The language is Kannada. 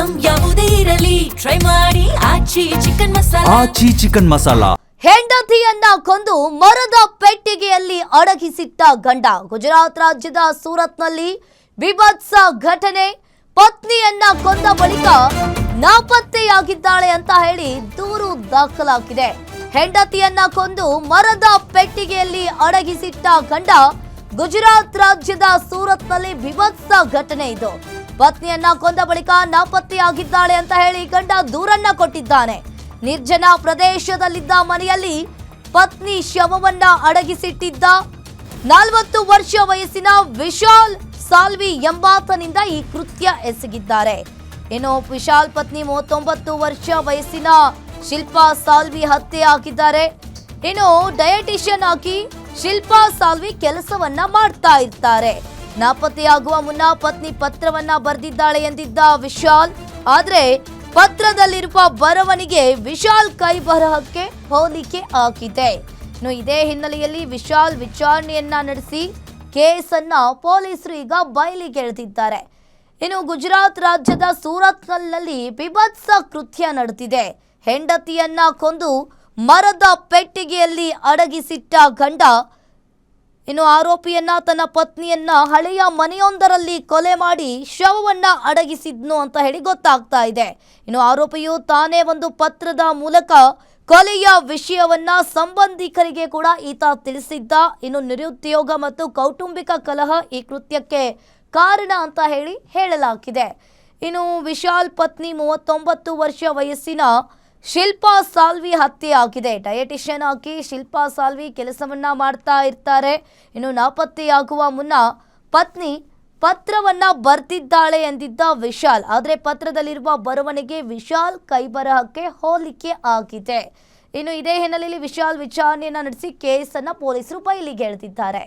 ಐಟಂ ಯಾವುದೇ ಇರಲಿ ಟ್ರೈ ಮಾಡಿ ಆಚಿ ಚಿಕನ್ ಮಸಾಲಾ. ಹೆಂಡತಿಯನ್ನ ಕೊಂದು ಮರದ ಪೆಟ್ಟಿಗೆಯಲ್ಲಿ ಅಡಗಿಸಿಟ್ಟ ಗಂಡ. ಗುಜರಾತ್ ರಾಜ್ಯದ ಸೂರತ್ನಲ್ಲಿ ವಿಭತ್ಸ ಘಟನೆ. ಪತ್ನಿಯನ್ನ ಕೊಂದ ಬಳಿಕ ನಾಪತ್ತೆಯಾಗಿದ್ದಾಳೆ ಅಂತ ಹೇಳಿ ದೂರು ದಾಖಲಾಗಿದೆ. ಹೆಂಡತಿಯನ್ನ ಕೊಂದು ಮರದ ಪೆಟ್ಟಿಗೆಯಲ್ಲಿ ಅಡಗಿಸಿಟ್ಟ ಗಂಡ. ಗುಜರಾತ್ ರಾಜ್ಯದ ಸೂರತ್ನಲ್ಲಿ ವಿಭತ್ಸ ಘಟನೆ ಇದು. ಪತ್ನಿಯನ್ನ ಕೊಂದ ಬಳಿಕ ನಾಪತ್ತೆಯಾಗಿದ್ದಾಳೆ ಅಂತ ಹೇಳಿ ಗಂಡ ದೂರನ್ನ ಕೊಟ್ಟಿದ್ದಾನೆ. ನಿರ್ಜನ ಪ್ರದೇಶದಲ್ಲಿದ್ದ ಮನೆಯಲ್ಲಿ ಪತ್ನಿ ಶವವನ್ನ ಅಡಗಿಸಿಟ್ಟಿದ್ದ 40 ವರ್ಷ ವಯಸ್ಸಿನ ವಿಶಾಲ್ ಸಾಲ್ವಿ ಎಂಬಾತನಿಂದ ಈ ಕೃತ್ಯ ಎಸಗಿದ್ದಾರೆ. ಇನ್ನು ವಿಶಾಲ್ ಪತ್ನಿ 39 ವರ್ಷ ವಯಸ್ಸಿನ ಶಿಲ್ಪಾ ಸಾಲ್ವಿ ಹತ್ಯೆ ಆಗಿದ್ದಾರೆ. ಇನ್ನು ಡಯಟಿಷಿಯನ್ ಆಗಿ ಶಿಲ್ಪಾ ಸಾಲ್ವಿ ಕೆಲಸವನ್ನ ಮಾಡ್ತಾ ಇರ್ತಾರೆ. ನಾಪತ್ತೆಯಾಗುವ ಮುನ್ನ ಪತ್ನಿ ಪತ್ರವನ್ನ ಬರೆದಿದ್ದಾಳೆ ಎಂದಿದ್ದ ವಿಶಾಲ್. ಆದ್ರೆ ಪತ್ರದಲ್ಲಿರುವ ಬರವಣಿಗೆ ವಿಶಾಲ್ ಕೈ ಬರಹಕ್ಕೆ ಹೋಲಿಕೆ ಆಗಿದೆ. ಇನ್ನು ಇದೇ ಹಿನ್ನೆಲೆಯಲ್ಲಿ ವಿಶಾಲ್ ವಿಚಾರಣೆಯನ್ನ ನಡೆಸಿ ಕೇಸನ್ನ ಪೊಲೀಸರು ಈಗ ಬಯಲಿಗೆಳೆದಿದ್ದಾರೆ. ಇನ್ನು ಗುಜರಾತ್ ರಾಜ್ಯದ ಸೂರತ್ನಲ್ಲಿ ವಿಭತ್ಸ ಕೃತ್ಯ ನಡೆದಿದೆ. ಹೆಂಡತಿಯನ್ನ ಕೊಂದು ಮರದ ಪೆಟ್ಟಿಗೆಯಲ್ಲಿ ಅಡಗಿಸಿಟ್ಟ ಗಂಡ. ಇನ್ನು ಆರೋಪಿಯನ್ನ ತನ್ನ ಪತ್ನಿಯನ್ನ ಹಳೆಯ ಮನೆಯೊಂದರಲ್ಲಿ ಕೊಲೆ ಮಾಡಿ ಶವವನ್ನ ಅಡಗಿಸಿದ್ನು ಅಂತ ಹೇಳಿ ಗೊತ್ತಾಗ್ತಾ ಇದೆ. ಇನ್ನು ಆರೋಪಿಯು ತಾನೇ ಒಂದು ಪತ್ರದ ಮೂಲಕ ಕೊಲೆಯ ವಿಷಯವನ್ನ ಸಂಬಂಧಿಕರಿಗೆ ಕೂಡ ಈತ ತಿಳಿಸಿದ್ದ. ಇನ್ನು ನಿರುದ್ಯೋಗ ಮತ್ತು ಕೌಟುಂಬಿಕ ಕಲಹ ಈ ಕೃತ್ಯಕ್ಕೆ ಕಾರಣ ಅಂತ ಹೇಳಲಾಗಿದೆ. ಇನ್ನು ವಿಶಾಲ್ ಪತ್ನಿ 39 ವರ್ಷ ವಯಸ್ಸಿನ ಶಿಲ್ಪಾ ಸಾಲ್ವಿ ಹತ್ಯೆ ಆಗಿದೆ. ಡಯಟಿಷಿಯನ್ ಆಗಿ ಶಿಲ್ಪಾ ಸಾಲ್ವಿ ಕೆಲಸವನ್ನ ಮಾಡ್ತಾ ಇರ್ತಾರೆ. ಇನ್ನು ನಾಪತ್ತೆಯಾಗುವ ಮುನ್ನ ಪತ್ನಿ ಪತ್ರವನ್ನ ಬರ್ತಿದ್ದಾಳೆ ಎಂದಿದ್ದ ವಿಶಾಲ್. ಆದರೆ ಪತ್ರದಲ್ಲಿರುವ ಬರವಣಿಗೆ ವಿಶಾಲ್ ಕೈಬರಹಕ್ಕೆ ಹೋಲಿಕೆ ಆಗಿದೆ. ಇನ್ನು ಇದೇ ಹಿನ್ನೆಲೆಯಲ್ಲಿ ವಿಶಾಲ್ ವಿಚಾರಣೆಯನ್ನ ನಡೆಸಿ ಕೇಸನ್ನ ಪೊಲೀಸರು ಬಯಲಿಗೆಳೆದಿದ್ದಾರೆ.